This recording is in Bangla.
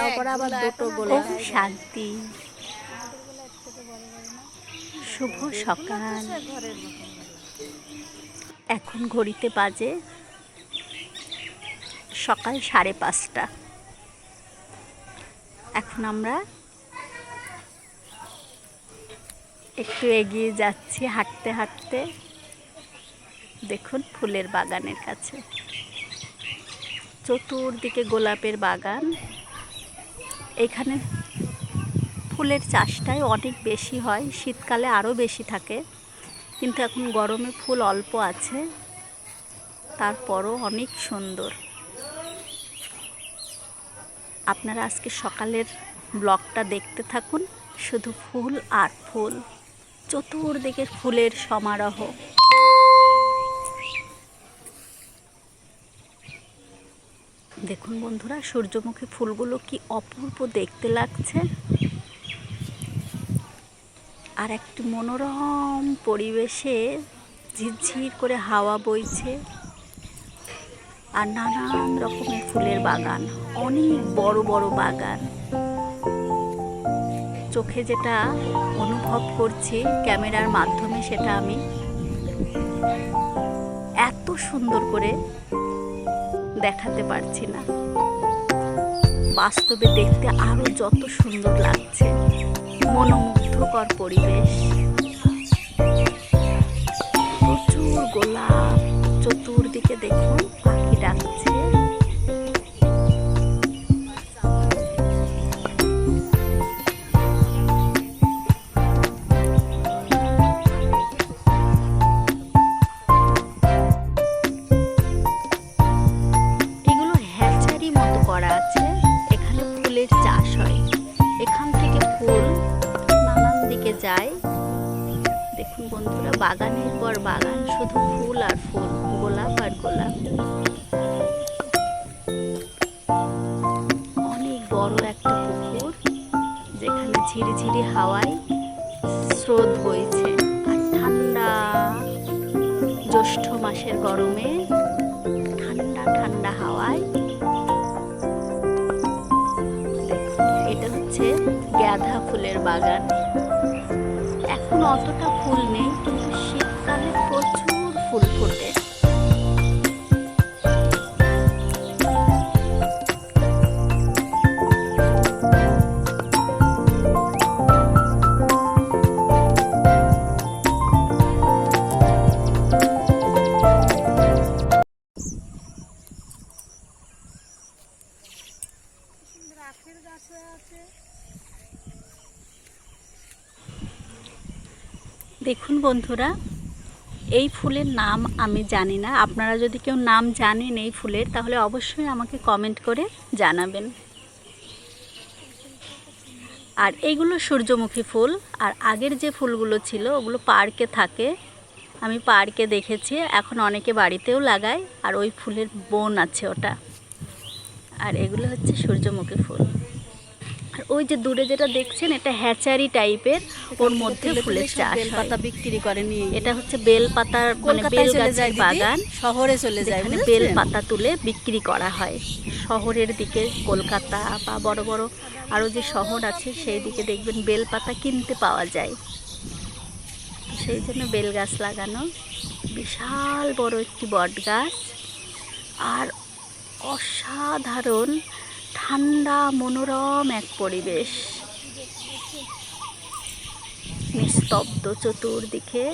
তারপরে আবার দুটো গোলাপ। শান্তি। শুভ সকাল। এখন ঘড়িতে বাজে সকাল 5:30। এখন আমরা একটু এগিয়ে যাচ্ছি হাঁটতে হাঁটতে। দেখুন ফুলের বাগানের কাছে, চতুর্দিকে গোলাপের বাগান। এখানে ফুলের চাষটাই অনেক বেশি হয়, শীতকালে আরও বেশি থাকে, কিন্তু এখন গরমে ফুল অল্প আছে, তারপরও অনেক সুন্দর। আপনারা আজকে সকালের ব্লগটা দেখতে থাকুন, শুধু ফুল আর ফুল, চতুর্দিকে ফুলের সমারোহ। দেখুন বন্ধুরা, সূর্যমুখী ফুলগুলো কি অপূর্ব দেখতে লাগছে, আর একটি মনোরম পরিবেশে ঝিরঝির করে হাওয়া বইছে, আর নানান রকমের ফুলের বাগান, অনেক বড় বড় বাগান। চোখে যেটা অনুভব করছি ক্যামেরার মাধ্যমে, সেটা আমি এত সুন্দর করে দেখাতে পারছি না। বাস্তবে দেখতে আরো যত সুন্দর লাগছে, মনোমুগ্ধকর পরিবেশ, প্রচুর গোলাপ, চতুর্দিকে দেখুন পাখি ডাকছে। চাষ হয়, এখান থেকে ফুল নানান দিকে যায়। দেখুন বন্ধুরা, বাগানের পর বাগান, শুধু ফুল আর ফুল, গোলাপ আর গোলাপ। অনেক বড় একটা পুকুর, যেখানে ঝিরিঝিরি হাওয়ায় স্রোত বইছে, আর ঠান্ডা জ্যৈষ্ঠ মাসের গরমে ঠান্ডা ঠান্ডা হাওয়ায়। গাঁদা ফুলের বাগান। এখন অতটা ফুল নেই, কিন্তু শীতকালে প্রচুর ফুল ফোটে। দেখুন বন্ধুরা, এই ফুলের নাম আমি জানি না, আপনারা যদি কেউ নাম জানেন এই ফুলের, তাহলে অবশ্যই আমাকে কমেন্ট করে জানাবেন। আর এইগুলো সূর্যমুখী ফুল, আর আগের যে ফুলগুলো ছিল ওগুলো পার্কে থাকে, আমি পার্কে দেখেছি, এখন অনেকে বাড়িতেও লাগায়, আর ওই ফুলের বন আছে ওটা। আর এগুলো হচ্ছে সূর্যমুখী ফুল। আর ওই যে দূরে যেটা দেখছেন, এটা হ্যাচারি টাইপের, ওর মধ্যে ফুলের চাষ, বেলপাতা বিক্রি করে নিয়ে। এটা হচ্ছে বেলপাতার মানে বেল গাছের বাগান, শহরে চলে যায়, মানে বেলপাতা তুলে বিক্রি করা হয় শহরের দিকে, কলকাতা বা বড় বড় আরও যে শহর আছে সেই দিকে দেখবেন বেলপাতা কিনতে পাওয়া যায়। সেই জন্য বেল গাছ লাগানো, বিশাল বড় একটি বট গাছ, আর অসাধারণ ঠান্ডা মনোরম এক পরিবেশ, নিস্তব্ধ চতুর্দিকে।